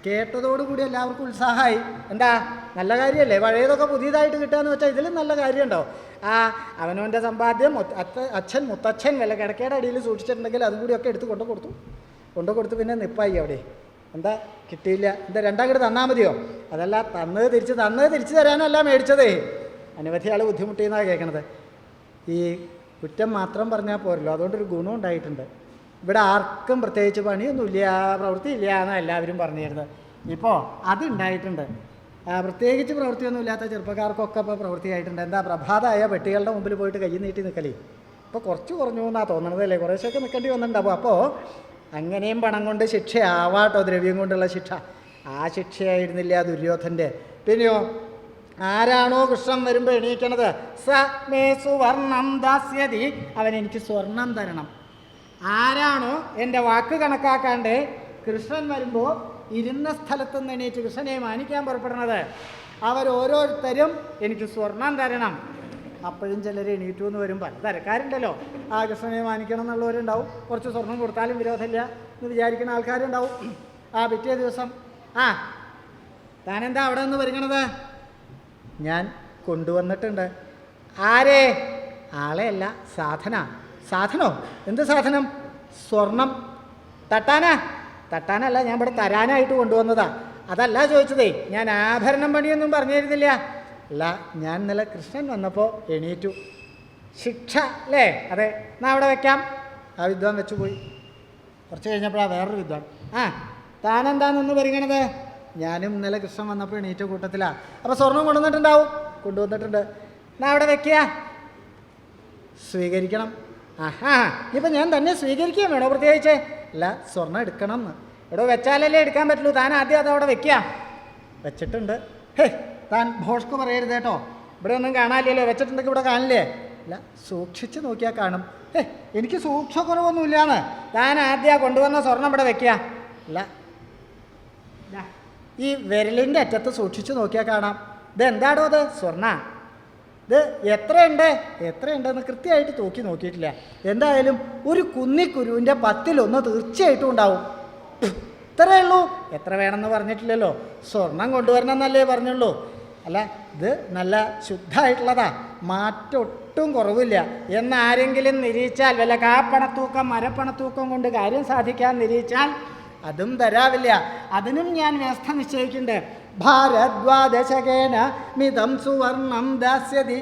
കേട്ടതോടുകൂടി എല്ലാവർക്കും ഉത്സാഹമായി. എന്താ നല്ല കാര്യമല്ലേ, പഴയതൊക്കെ പുതിയതായിട്ട് കിട്ടുകയെന്ന് വെച്ചാൽ ഇതിലും നല്ല കാര്യമുണ്ടോ? അവനവൻ്റെ സമ്പാദ്യം അച്ഛൻ മുത്തച്ഛൻ വല്ല കിടക്കയുടെ അടിയിൽ സൂക്ഷിച്ചിട്ടുണ്ടെങ്കിൽ അതും കൂടിയൊക്കെ എടുത്ത് കൊണ്ടു കൊടുത്തു പിന്നെ നിപ്പായി അവിടെ. എന്താ കിട്ടിയില്ല, എന്താ രണ്ടാങ്ങോട്ട് തന്നാൽ മതിയോ? അതല്ല, തന്നത് തിരിച്ചു തരാനല്ല മേടിച്ചതേ. അനവധി ആൾ ബുദ്ധിമുട്ടിയെന്നാണ് കേൾക്കണത്. ഈ കുറ്റം മാത്രം പറഞ്ഞാൽ പോരല്ലോ, അതുകൊണ്ടൊരു ഗുണം ഉണ്ടായിട്ടുണ്ട്. ഇവിടെ ആർക്കും പ്രത്യേകിച്ച് പണിയൊന്നുമില്ല, പ്രവൃത്തിയില്ല എന്നാണ് എല്ലാവരും പറഞ്ഞിരുന്നത്. ഇപ്പോൾ അതുണ്ടായിട്ടുണ്ട്. പ്രത്യേകിച്ച് പ്രവൃത്തിയൊന്നും ഇല്ലാത്ത ചെറുപ്പക്കാർക്കൊക്കെ ഇപ്പോൾ പ്രവൃത്തിയായിട്ടുണ്ട്. എന്താ, പ്രഭാതമായ പെട്ടികളുടെ മുമ്പിൽ പോയിട്ട് കൈ നീട്ടി നിൽക്കലേ ഇപ്പോൾ കുറച്ച് കുറഞ്ഞു എന്നാണ് തോന്നണത് അല്ലേ? കുറേശ്ശൊക്കെ നിൽക്കേണ്ടി വന്നിട്ടുണ്ടാവും. അപ്പോൾ അങ്ങനെയും പണം കൊണ്ട് ശിക്ഷയാവാട്ടോ, ദ്രവ്യം കൊണ്ടുള്ള ശിക്ഷ. ആ ശിക്ഷയായിരുന്നില്ല ദുര്യോധൻ്റെ. പിന്നെയോ, ആരാണോ കൃഷ്ണൻ വരുമ്പോൾ എണീക്കണത്, സ മേ സുവർണം ദാസ്യതി, അവൻ എനിക്ക് സ്വർണം തരണം. ആരാണോ എൻ്റെ വാക്ക് കണക്കാക്കാണ്ട് കൃഷ്ണൻ വരുമ്പോൾ ഇരുന്ന സ്ഥലത്ത് നിന്ന് എണീറ്റ് കൃഷ്ണനെ മാനിക്കാൻ പുറപ്പെടുന്നത്, അവരോരോരുത്തരും എനിക്ക് സ്വർണം തരണം. അപ്പോഴും ചിലർ എണീറ്റു എന്ന് വരും. പല തരക്കാരുണ്ടല്ലോ. ആ കൃഷ്ണനെ മാനിക്കണം എന്നുള്ളവരുണ്ടാവും. കുറച്ച് സ്വർണം കൊടുത്താലും വിരോധമില്ല എന്ന് വിചാരിക്കുന്ന ആൾക്കാരുണ്ടാവും. ആ പിറ്റേ ദിവസം, താനെന്താ അവിടെ നിന്ന് വരുന്നത്? ഞാൻ കൊണ്ടുവന്നിട്ടുണ്ട്. ആരേ? ആളെയല്ല, സാധനോ? എന്ത് സാധനം? സ്വർണം. തട്ടാനല്ല, ഞാൻ ഇവിടെ തരാനായിട്ട് കൊണ്ടുവന്നതാ. അതല്ല ചോദിച്ചതേ, ഞാൻ ആഭരണം പണിയൊന്നും പറഞ്ഞിരുന്നില്ല. അല്ല, ഞാൻ ഇന്നലെ കൃഷ്ണൻ വന്നപ്പോൾ എണീറ്റു. ശിക്ഷ അല്ലേ? അതെ, എന്നാൽ അവിടെ വെക്കാം. ആ വിദ്വാൻ വെച്ചു പോയി. കുറച്ച് കഴിഞ്ഞപ്പോഴാണ് വേറൊരു വിദ്വാൻ, താനെന്താണെന്ന് പരിഗണത്? ഞാനും ഇന്നലെ കൃഷ്ണൻ വന്നപ്പോൾ എണീറ്റ കൂട്ടത്തിലാണ്. അപ്പോൾ സ്വർണം കൊണ്ടുവന്നിട്ടുണ്ട്. എന്നാൽ അവിടെ വെക്കുക, സ്വീകരിക്കണം. ഇപ്പം ഞാൻ തന്നെ സ്വീകരിക്കുകയും വേണോ പ്രത്യേകിച്ച്? അല്ല, സ്വർണം എടുക്കണം എന്ന്. എടോ, വെച്ചാലല്ലേ എടുക്കാൻ പറ്റുള്ളൂ. താൻ ആദ്യം അതവിടെ വെക്കുക. വെച്ചിട്ടുണ്ട്. താൻ ഭോഷ്ക്ക് പറയരുത് കേട്ടോ. ഇവിടെ ഒന്നും കാണാനില്ലല്ലോ. വെച്ചിട്ടുണ്ടെങ്കിൽ ഇവിടെ കാണില്ലേ? അല്ല, സൂക്ഷിച്ച് നോക്കിയാൽ കാണും. എനിക്ക് സൂക്ഷ്മക്കുറവൊന്നുമില്ലാന്ന്. താൻ ആദ്യം കൊണ്ടുവന്ന സ്വർണം ഇവിടെ വെക്കുക. അല്ല, ഈ വിരലിൻ്റെ അറ്റത്ത് സൂക്ഷിച്ച് നോക്കിയാൽ കാണാം. ഇത് എന്താടോ അത്? സ്വർണ്ണ. ഇത് എത്രയുണ്ടെന്ന് കൃത്യമായിട്ട് തൂക്കി നോക്കിയിട്ടില്ല. എന്തായാലും ഒരു കുന്നിക്കുരുവിൻ്റെ 10-1 തീർച്ചയായിട്ടും ഉണ്ടാവും. ഇത്രയേ ഉള്ളൂ. എത്ര വേണമെന്ന് പറഞ്ഞിട്ടില്ലല്ലോ. സ്വർണം കൊണ്ടുവരണം എന്നല്ലേ പറഞ്ഞുള്ളൂ. അല്ല, ഇത് നല്ല ശുദ്ധമായിട്ടുള്ളതാ, മാറ്റൊട്ടും കുറവില്ല എന്നാരെങ്കിലും നിരീച്ചാൽ, വല്ല കാപ്പണത്തൂക്കം മരപ്പണത്തൂക്കം കൊണ്ട് കാര്യം സാധിക്കാൻ നിരീച്ചാൽ അതും തരാവില്ല. അതിനും ഞാൻ വ്യവസ്ഥ നിശ്ചയിക്കുന്നുണ്ട്. ഭാരദ്വാദശകേന മിതം സുവർണം ദാസ്യതി.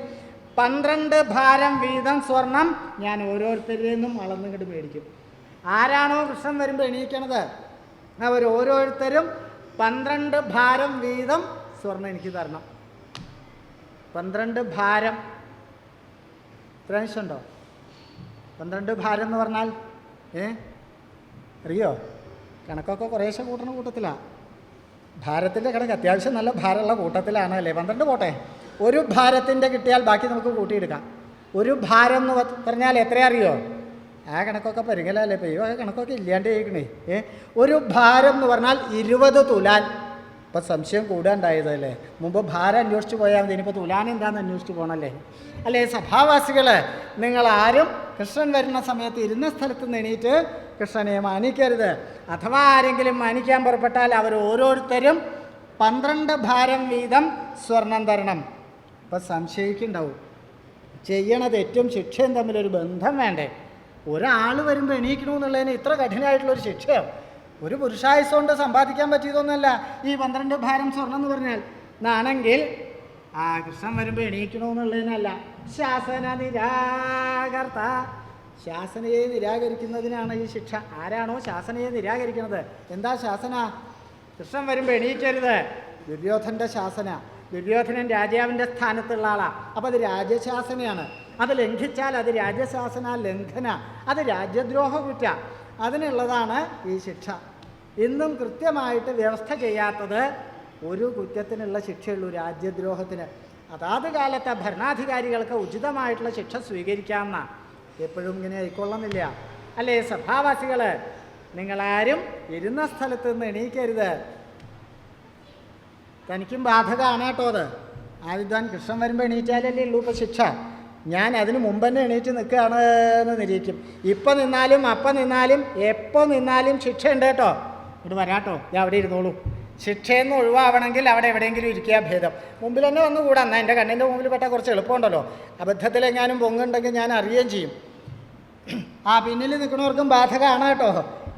12 ഭാരം വീതം സ്വർണം ഞാൻ ഓരോരുത്തരിൽ നിന്നും അളന്നിങ്ങോട്ട് മേടിക്കും. ആരാണോ കൃഷ്ണൻ വരുമ്പോൾ എണീക്കണത്, അവരോരോരുത്തരും 12 ഭാരം വീതം സ്വർണം എനിക്ക് തരണം. 12 ഭാരം ഇത്രയുണ്ടോ? 12 ഭാരം എന്ന് പറഞ്ഞാൽ അറിയോ? കണക്കൊക്കെ കുറേശ്ശെ കൂട്ടണ കൂട്ടത്തിലാണ്. ഭാരത്തിൻ്റെ കണക്ക് അത്യാവശ്യം നല്ല ഭാരമുള്ള കൂട്ടത്തിലാണ് അല്ലേ? 12 പോട്ടെ, ഒരു ഭാരത്തിൻ്റെ കിട്ടിയാൽ ബാക്കി നമുക്ക് കൂട്ടിയെടുക്കാം. ഒരു ഭാരം എന്ന് പറഞ്ഞാൽ എത്രയാ അറിയോ? ആ കണക്കൊക്കെ പരിങ്ങലല്ലേ? ഇപ്പോൾ ഈ കണക്കൊക്കെ ഇല്ലാണ്ട് കേൾക്കണേ. ഒരു ഭാരം എന്ന് പറഞ്ഞാൽ 20 തുലാൻ. ഇപ്പം സംശയം കൂടാണ്ടായതല്ലേ? മുമ്പ് ഭാരം അന്വേഷിച്ച് പോയാൽ മതി, ഇനിയിപ്പോൾ തുലാൻ എന്താണെന്ന് അന്വേഷിച്ച് പോകണമല്ലേ? അല്ലേ സഭാവാസികൾ, നിങ്ങളാരും കൃഷ്ണൻ വരുന്ന സമയത്ത് ഇരുന്ന സ്ഥലത്ത് നിന്ന് എണീറ്റ് കൃഷ്ണനെ മാനിക്കരുത്. അഥവാ ആരെങ്കിലും മാനിക്കാൻ പുറപ്പെട്ടാൽ അവർ ഓരോരുത്തരും 12 ഭാരം വീതം സ്വർണം തരണം. ഇപ്പം സംശയിക്കുന്നുണ്ടാവും, ചെയ്യണ തെറ്റും ശിക്ഷയും തമ്മിലൊരു ബന്ധം വേണ്ടേ? ഒരാൾ വരുമ്പോൾ എണീക്കണമെന്നുള്ളതിന് ഇത്ര കഠിനമായിട്ടുള്ളൊരു ശിക്ഷയോ? ഒരു പുരുഷായുസ് കൊണ്ട് സമ്പാദിക്കാൻ പറ്റിയതൊന്നുമല്ല ഈ 12 ഭാരം സ്വർണം എന്ന് പറഞ്ഞാൽ. എന്നാണെങ്കിൽ കൃഷ്ണൻ വരുമ്പോൾ എണീക്കണമെന്നുള്ളതിനല്ല. ശാസന നിരാകർത്ത, ശാസനയെ നിരാകരിക്കുന്നതിനാണ് ഈ ശിക്ഷ. ആരാണോ ശാസനയെ നിരാകരിക്കുന്നത്? എന്താ ശാസന? കൃഷ്ണൻ വരുമ്പോൾ എണീക്കരുത്, ദുര്യോധൻ്റെ ശാസന. ദുര്യോധനൻ രാജാവിൻ്റെ സ്ഥാനത്തുള്ള ആളാണ്. അപ്പോൾ അത് രാജ്യശാസനയാണ്. അത് ലംഘിച്ചാൽ അത് രാജ്യശാസന ലംഘന, അത് രാജ്യദ്രോഹ കുറ്റ. അതിനുള്ളതാണ് ഈ ശിക്ഷ. ഇന്നും കൃത്യമായിട്ട് വ്യവസ്ഥ ചെയ്യാത്തത് ഒരു കുറ്റത്തിനുള്ള ശിക്ഷയുള്ളൂ, രാജ്യദ്രോഹത്തിന്. അതാത് കാലത്തെ ഭരണാധികാരികൾക്ക് ഉചിതമായിട്ടുള്ള ശിക്ഷ സ്വീകരിക്കാമെന്നാണ്. എപ്പോഴും ഇങ്ങനെ ആയിക്കൊള്ളുന്നില്ല അല്ലേ? സഭാവാസികൾ, നിങ്ങളാരും ഇരുന്ന സ്ഥലത്ത് നിന്ന് എണീക്കരുത്. തനിക്കും ബാധകമാണ് കേട്ടോ അത്. ആ വിദ്വാൻ കൃഷ്ണൻ വരുമ്പോൾ എണീറ്റാലല്ലേ ഉള്ളൂ ഇപ്പോൾ ശിക്ഷ. ഞാൻ അതിന് മുമ്പ് തന്നെ എണീറ്റ് നിൽക്കുകയാണ് എന്ന് നിരീക്കും. ഇപ്പം നിന്നാലും അപ്പം നിന്നാലും എപ്പോൾ നിന്നാലും ശിക്ഷ ഉണ്ട് കേട്ടോ. ഇങ്ങോട്ട് വരാട്ടോ, ഞാൻ അവിടെ ഇരുന്നോളൂ. ശിക്ഷയെന്ന് ഒഴിവാവണമെങ്കിൽ അവിടെ എവിടെയെങ്കിലും ഇരിക്കുക ഭേദം. മുമ്പിൽ തന്നെ വന്നുകൂടാ. എന്നാൽ എൻ്റെ കണ്ണിൻ്റെ മുമ്പിൽ പെട്ടാൽ കുറച്ച് എളുപ്പമുണ്ടല്ലോ. അബദ്ധത്തിലെങ്ങാനും പൊങ്ങുണ്ടെങ്കിൽ ഞാൻ അറിയുകയും ചെയ്യും. പിന്നിൽ നിൽക്കുന്നവർക്കും ബാധകമാണ് കേട്ടോ.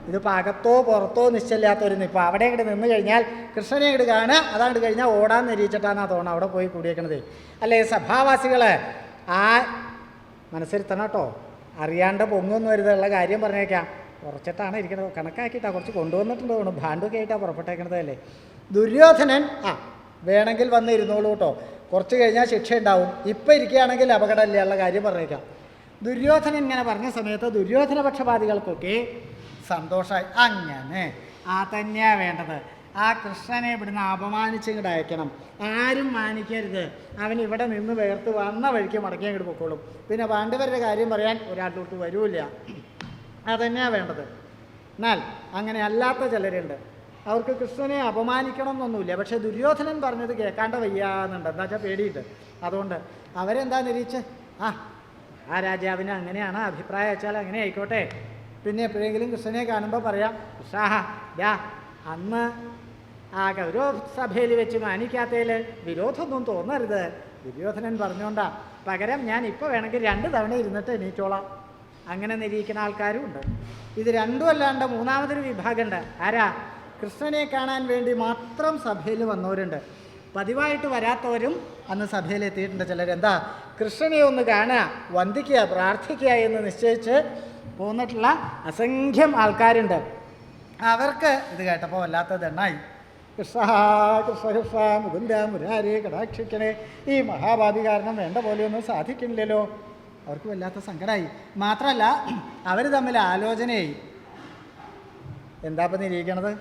ഇതിപ്പോൾ അകത്തോ പുറത്തോ നിശ്ചയില്ലാത്തൊരു നിപ്പോൾ അവിടെ ഇങ്ങോട്ട് നിന്ന് കഴിഞ്ഞാൽ കൃഷ്ണനെ ഇങ്ങോട്ട് കാണുക, അതാണ്ട് കഴിഞ്ഞാൽ ഓടാൻ നിരീച്ചിട്ടാണ് തോന്നുന്നത് അവിടെ പോയി കൂടിയേക്കണത് അല്ലേ? സഭാവാസികൾ, മനസ്സിരുത്തണം കേട്ടോ. അറിയാണ്ട് പൊങ്ങൊന്നും വരുതുള്ള കാര്യം പറഞ്ഞേക്കാം. കുറച്ചിട്ടാണ് ഇരിക്കണത്, കണക്കാക്കിയിട്ടാണ് കുറച്ച് കൊണ്ടുവന്നിട്ടുണ്ട് തോന്നുന്നു. ഭാണ്ഡൊക്കെ ആയിട്ടാണ് പുറപ്പെട്ടേക്കണതല്ലേ. ദുര്യോധനൻ വേണമെങ്കിൽ വന്ന് ഇരുന്നോളൂ കേട്ടോ, കുറച്ച് കഴിഞ്ഞാൽ ശിക്ഷ ഉണ്ടാവും. ഇപ്പം ഇരിക്കുകയാണെങ്കിൽ അപകടമില്ല ഉള്ള കാര്യം പറഞ്ഞേക്കാം. ദുര്യോധനൻ ഇങ്ങനെ പറഞ്ഞ സമയത്ത് ദുര്യോധന പക്ഷപാതികൾക്കൊക്കെ സന്തോഷമായി. അങ്ങനെ തന്നെയാണ് വേണ്ടത്. ആ കൃഷ്ണനെ ഇവിടുന്ന് അപമാനിച്ചിങ്ങോട്ട് അയക്കണം. ആരും മാനിക്കരുത്. അവൻ ഇവിടെ നിന്ന് വേർത്ത് വന്ന വഴിക്ക് മടക്കി അങ്ങോട്ട് പൊക്കോളും. പിന്നെ പാണ്ഡവരുടെ കാര്യം പറയാൻ ഒരാളിലോട്ട് വരൂല്ല. അതന്നെയാണ് വേണ്ടത്. എന്നാൽ അങ്ങനെ അല്ലാത്ത ചിലരുണ്ട്, അവർക്ക് കൃഷ്ണനെ അപമാനിക്കണം എന്നൊന്നുമില്ല. പക്ഷേ ദുര്യോധനൻ പറഞ്ഞത് കേൾക്കാണ്ട വയ്യാന്നുണ്ട്. എന്താ വെച്ചാൽ പേടിയിട്ട്. അതുകൊണ്ട് അവരെന്താ നിരീച്ച് ആ രാജാവിന് അങ്ങനെയാണ് അഭിപ്രായം വെച്ചാൽ അങ്ങനെ ആയിക്കോട്ടെ. പിന്നെ എപ്പോഴെങ്കിലും കൃഷ്ണനെ കാണുമ്പോൾ പറയാം, കൃഷ്ണ അന്ന് ആ ഗൗരവ സഭയിൽ വെച്ച് മാനിക്കാത്തതിൽ വിരോധമൊന്നും തോന്നരുത്. ദുര്യോധനൻ പറഞ്ഞോണ്ടാ. പകരം ഞാൻ ഇപ്പോൾ വേണമെങ്കിൽ 2 തവണ ഇരുന്നിട്ട് എണീറ്റോളാം. അങ്ങനെ നിരീക്കുന്ന ആൾക്കാരും ഉണ്ട്. ഇത് രണ്ടും അല്ലാണ്ട് മൂന്നാമതൊരു വിഭാഗമുണ്ട്. ആരാ? കൃഷ്ണനെ കാണാൻ വേണ്ടി മാത്രം സഭയിൽ വന്നവരുണ്ട്. പതിവായിട്ട് വരാത്തവരും അന്ന് സഭയിലെത്തിയിട്ടുണ്ട്. ചിലരെന്താ കൃഷ്ണനെ ഒന്ന് കാണുക, വന്ദിക്കുക, പ്രാർത്ഥിക്കുക എന്ന് നിശ്ചയിച്ച് പോന്നിട്ടുള്ള അസംഖ്യം ആൾക്കാരുണ്ട്. അവർക്ക് ഇത് കേട്ടപ്പോൾ വല്ലാത്ത ദണ്ണായി. കൃഷ്ണ കൃഷ്ണ കൃഷ്ണ മുകുന്ദ മുരാരേ കടാക്ഷിക്കണേ, ഈ മഹാഭാവി കാരണം വേണ്ട പോലെയൊന്നും സാധിക്കുന്നില്ലല്ലോ. അവർക്ക് വല്ലാത്ത സങ്കടമായി. മാത്രമല്ല അവർ തമ്മിൽ ആലോചനയായി. എന്താ ഇപ്പം നിരീക്കണത്?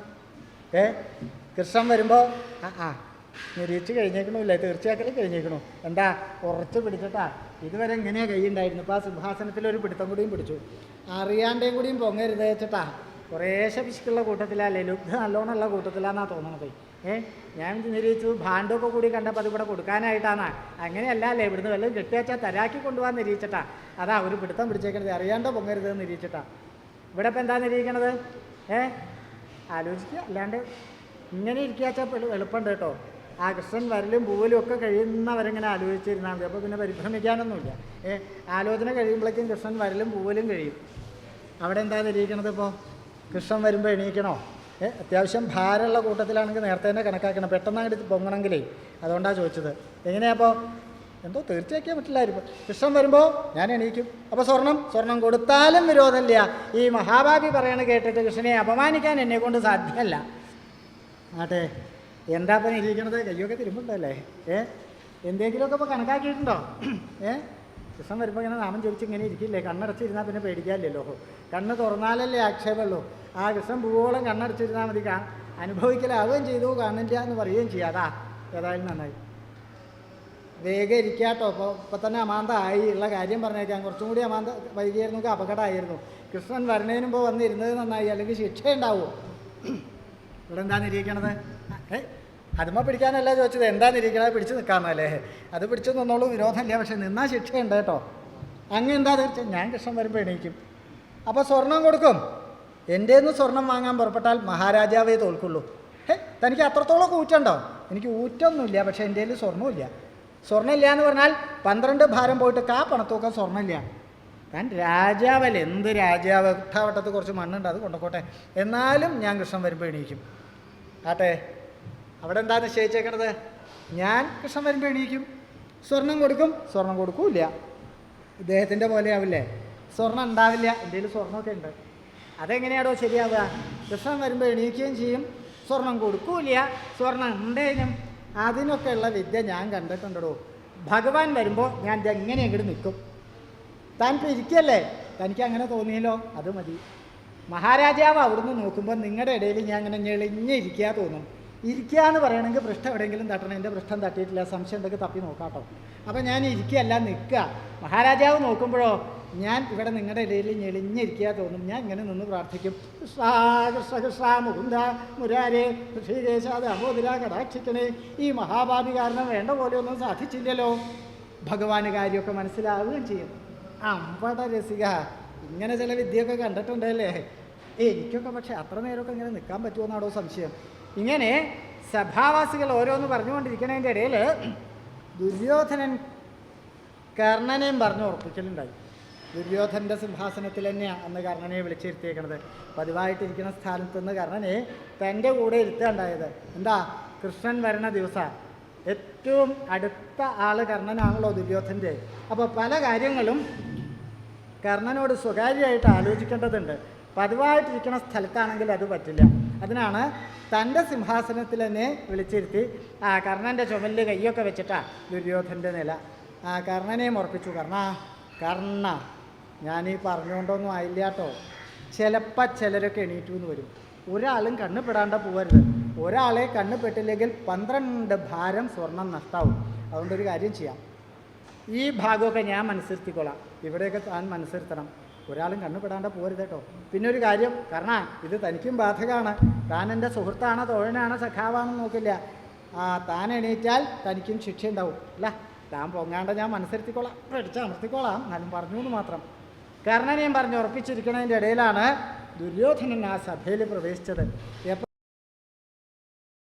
കൃഷ്ണൻ വരുമ്പോൾ നിരീക്ഷിച്ച് കഴിഞ്ഞേക്കണമില്ലേ, തീർച്ചയാക്കലും കഴിഞ്ഞേക്കണു. എന്താ ഉറച്ച് പിടിച്ചിട്ടാ ഇതുവരെ ഇങ്ങനെയാണ് കൈയുണ്ടായിരുന്നു. ഇപ്പോൾ ആ സിംഹാസനത്തിലൊരു പിടുത്തം കൂടിയും പിടിച്ചു. അറിയാണ്ടേയും കൂടിയും പൊങ്ങരുത് വെച്ചിട്ടാ. കുറേശ്ശെ പിശുക്കുള്ള കൂട്ടത്തിലല്ലേ, ലുബ്ധ നല്ലോണമുള്ള കൂട്ടത്തിലാണെന്നാണ് തോന്നണത്. ഞാൻ നിരീക്ഷിച്ചു ഭാണ്ഡൊക്കെ കൂടി കണ്ടപ്പോൾ അത് ഇവിടെ കൊടുക്കാനായിട്ടാണ്. അങ്ങനെയല്ല അല്ലേ, ഇവിടുന്ന് വല്ലതും കെട്ടിവെച്ചാൽ തരാക്കി കൊണ്ടുപോകാൻ നിരീക്ഷിച്ചിട്ടാ. അതാ ഒരു പിടുത്തം പിടിച്ചേക്കണത്, അറിയാണ്ടോ പൊങ്ങരുത് നിരീക്ഷിച്ചിട്ടാ. ഇവിടെ ഇപ്പം എന്താ നിരീക്കണത്? ആലോചിക്കുക. അല്ലാണ്ട് ഇങ്ങനെ ഇരിക്കാച്ചാൽ എളുപ്പമുണ്ട് കേട്ടോ. ആ കൃഷ്ണൻ വരലും പൂവലും ഒക്കെ കഴിയുന്നവരെങ്ങനെ ആലോചിച്ചിരുന്നാൽ മതി. അപ്പോൾ പിന്നെ പരിഭ്രമിക്കാനൊന്നുമില്ല. ആലോചന കഴിയുമ്പോഴേക്കും കൃഷ്ണൻ വരലും പൂവലും കഴിയും. അവിടെ എന്താ നിരീക്കണത്? ഇപ്പോൾ കൃഷ്ണൻ വരുമ്പോൾ എണീക്കണോ? അത്യാവശ്യം ഭാരമുള്ള കൂട്ടത്തിലാണെങ്കിൽ നേരത്തെ തന്നെ കണക്കാക്കണം, പെട്ടെന്ന് അങ്ങോട്ട് പൊങ്ങണമെങ്കിലേ. അതുകൊണ്ടാണ് ചോദിച്ചത്. എങ്ങനെയാപ്പോൾ എന്തോ തീർച്ചയാക്കാൻ പറ്റില്ലായിരിക്കും. കൃഷ്ണൻ വരുമ്പോൾ ഞാൻ എണീക്കും. അപ്പോൾ സ്വർണം കൊടുത്താലും വിരോധമില്ല. ഈ മഹാഭാവി പറയണ കേട്ടിട്ട് കൃഷ്ണനെ അപമാനിക്കാൻ എന്നെക്കൊണ്ട് സാധ്യമല്ല. ആട്ടെ, എന്താ ഇപ്പം ഇരിക്കണത്? കയ്യൊക്കെ തിരുമ്പുണ്ടല്ലേ? എന്തെങ്കിലുമൊക്കെ ഇപ്പോൾ കണക്കാക്കിയിട്ടുണ്ടോ? കൃഷ്ണൻ വരുമ്പോൾ ഇങ്ങനെ നാമം ചോദിച്ച് ഇങ്ങനെ ഇരിക്കില്ലേ? കണ്ണടച്ചിരുന്നാൽ പിന്നെ പേടിക്കാനില്ലല്ലോ. കണ്ണ് തുറന്നാലല്ലേ ആക്ഷേപമുള്ളൂ. ആ കൃഷ്ണൻ പൂവോളം കണ്ണടച്ചിരുന്നാൽ മതി. അനുഭവിക്കലാവുകയും ചെയ്തു, കാണില്ല എന്ന് പറയുകയും ചെയ്യാതാ. ഏതായാലും നന്നായി. വേഗം ഇരിക്കാട്ടോ. ഇപ്പം തന്നെ അമാന്ത ആയി ഉള്ള കാര്യം പറഞ്ഞേക്കാം. കുറച്ചും കൂടി അമാന്ത വൈകിയായിരുന്നെങ്കിൽ അപകടമായിരുന്നു. കൃഷ്ണൻ വരണേന് മുമ്പ് വന്നിരുന്നത് നന്നായി, അല്ലെങ്കിൽ ശിക്ഷ ഉണ്ടാവും. ഇവിടെ എന്താ നിരീക്കണത്? അതുമ്മ പിടിക്കാനല്ല ചോദിച്ചത്, എന്താ നിരീക്കണത്? പിടിച്ച് നിൽക്കാമെന്നല്ലേ. അത് പിടിച്ചു നിന്നോളൂ, വിരോധമില്ല. പക്ഷെ നിന്നാൽ ശിക്ഷയുണ്ട് കേട്ടോ. അങ്ങ് എന്താ തീർച്ചയായും ഞാൻ കൃഷ്ണൻ വരുമ്പോൾ എണീക്കും. അപ്പോൾ സ്വർണം കൊടുക്കും. എൻ്റെ നിന്ന് സ്വർണം വാങ്ങാൻ പുറപ്പെട്ടാൽ മഹാരാജാവേ തോൽക്കുള്ളൂ. തനിക്ക് അത്രത്തോളം ഊറ്റുണ്ടോ? എനിക്ക് ഊറ്റൊന്നുമില്ല, പക്ഷേ എൻ്റെ കയ്യിൽ സ്വർണ്ണമില്ല. സ്വർണ്ണമില്ല എന്ന് പറഞ്ഞാൽ 12 ഭാരം പോയിട്ട് പണത്തൂക്കം സ്വർണ്ണമില്ല. താൻ രാജാവല്ലേ? എന്ത് രാജാവ്? വട്ടത്ത് കുറച്ച് മണ്ണുണ്ട്, അത് കൊണ്ടുപോട്ടെ. എന്നാലും ഞാൻ കൃഷ്ണൻ വരുമ്പോൾ എണീക്കും. ആട്ടെ, അവിടെ എന്താ നിശ്ചയിച്ചേക്കണത്? ഞാൻ കൃഷ്ണൻ വരുമ്പോൾ എണീക്കും, സ്വർണം കൊടുക്കും. സ്വർണം കൊടുക്കൂല. ഇദ്ദേഹത്തിൻ്റെ പോലെ ആവില്ലേ? സ്വർണം ഉണ്ടാവില്ല. എൻ്റെ കയ്യിൽ സ്വർണ്ണമൊക്കെ ഉണ്ട്. അതെങ്ങനെയാണോ ശരിയാവുക? കൃഷ്ണൻ വരുമ്പോൾ എണീക്കുകയും ചെയ്യും, സ്വർണം കൊടുക്കൂല. സ്വർണം ഉണ്ടേനും അതിനൊക്കെയുള്ള വിദ്യ ഞാൻ കണ്ടിട്ടുണ്ടോ. ഭഗവാൻ വരുമ്പോൾ ഞാൻ എങ്ങനെ അങ്ങോട്ട് നിൽക്കും. താൻ ഇപ്പോൾ ഇരിക്കല്ലേ, തനിക്ക് അങ്ങനെ തോന്നിയല്ലോ, അത് മതി. മഹാരാജാവ് അവിടുന്ന് നോക്കുമ്പോൾ നിങ്ങളുടെ ഇടയിൽ ഞാൻ അങ്ങനെ ഞെളിഞ്ഞിരിക്കുക തോന്നും. ഇരിക്കുക എന്ന് പറയണമെങ്കിൽ പൃഷ്ഠം എവിടെയെങ്കിലും തട്ടണം. എൻ്റെ പൃഷ്ഠം തട്ടിയിട്ടില്ല, സംശയം ഉണ്ടെങ്കിൽ തപ്പി നോക്കാട്ടോ. അപ്പോൾ ഞാൻ ഇരിക്കുകയല്ല, നിൽക്കുക. മഹാരാജാവ് നോക്കുമ്പോഴോ ഞാൻ ഇവിടെ നിങ്ങളുടെ ഇടയിൽ ഞെളിഞ്ഞിരിക്കുക തോന്നും. ഞാൻ ഇങ്ങനെ നിന്ന് പ്രാർത്ഥിക്കും, കൃഷ്ണ കൃഷ്ണ കൃഷ്ണ മുകുന്ദ മുരാരേ ഋഷികേശ ദാമോദര കടാക്ഷിക്കണേ. ഈ മഹാഭാവി കാരണം വേണ്ട പോലെ ഒന്നും സാധിച്ചില്ലല്ലോ. ഭഗവാന് കാര്യമൊക്കെ മനസ്സിലാവുകയും ചെയ്യും. അമ്പട രസിക, ഇങ്ങനെ ചില വിദ്യയൊക്കെ കണ്ടിട്ടുണ്ടല്ലേ. എനിക്കൊക്കെ പക്ഷേ അത്ര നേരമൊക്കെ ഇങ്ങനെ നിൽക്കാൻ പറ്റുമെന്നാണോ സംശയം. ഇങ്ങനെ സഭാവാസികൾ ഓരോന്ന് പറഞ്ഞുകൊണ്ടിരിക്കുന്നതിൻ്റെ ഇടയിൽ ദുര്യോധനൻ കർണനെയും പറഞ്ഞു ഉറപ്പിക്കലുണ്ടായി. ദുര്യോധനൻ്റെ സിംഹാസനത്തിൽ തന്നെയാണ് അന്ന് കർണനെ വിളിച്ചിരുത്തിയേക്കണത്. പതിവായിട്ടിരിക്കുന്ന സ്ഥാനത്ത് നിന്ന് കർണനെ തൻ്റെ കൂടെ ഇരുത്തുകയുണ്ടായത്. എന്താ? കൃഷ്ണൻ വരണ ദിവസം ഏറ്റവും അടുത്ത ആൾ കർണനാണല്ലോ ദുര്യോധൻ്റെ. അപ്പോൾ പല കാര്യങ്ങളും കർണനോട് സ്വകാര്യമായിട്ട് ആലോചിക്കേണ്ടതുണ്ട്. പതിവായിട്ടിരിക്കുന്ന സ്ഥലത്താണെങ്കിൽ അത് പറ്റില്ല. അതിനാണ് തൻ്റെ സിംഹാസനത്തിൽ തന്നെ വിളിച്ചിരുത്തി കർണൻ്റെ ചുമലിൽ കയ്യൊക്കെ വെച്ചിട്ടാ ദുര്യോധൻ്റെ നില. കർണനെയും ഉറപ്പിച്ചു. കർണ ഞാനീ പറഞ്ഞുകൊണ്ടൊന്നും ആയില്ല കേട്ടോ. ചിലപ്പോൾ ചിലരൊക്കെ എണീറ്റു എന്ന് വരും. ഒരാളും കണ്ണ് പെടാണ്ട് പോകരുത്. ഒരാളെ കണ്ണ് പെട്ടില്ലെങ്കിൽ 12 ഭാരം സ്വർണം നഷ്ടാവും. അതുകൊണ്ടൊരു കാര്യം ചെയ്യാം, ഈ ഭാഗമൊക്കെ ഞാൻ മനസ്സിരുത്തിക്കൊള്ളാം, ഇവിടെയൊക്കെ താൻ മനസ്സിരുത്തണം. ഒരാളും കണ്ണ് പെടാണ്ട് പോകരുത് കേട്ടോ. പിന്നെ ഒരു കാര്യം, കാരണം ഇത് തനിക്കും ബാധകമാണ്. താൻ എൻ്റെ സുഹൃത്താണോ തോഴനാണോ സഖാവാണെന്ന് നോക്കില്ല. താൻ എണീറ്റാൽ തനിക്കും ശിക്ഷ ഉണ്ടാവും. അല്ല, താൻ പൊങ്ങാണ്ട് ഞാൻ മനസ്സിരുത്തിക്കൊള്ളാം, അമർത്തിക്കോളാം, എന്നാലും പറഞ്ഞു എന്ന് മാത്രം. കർണനെയും പറഞ്ഞ് ഉറപ്പിച്ചിരിക്കുന്നതിൻ്റെ ഇടയിലാണ് ദുര്യോധനൻ ആ സഭയിൽ പ്രവേശിച്ചത്.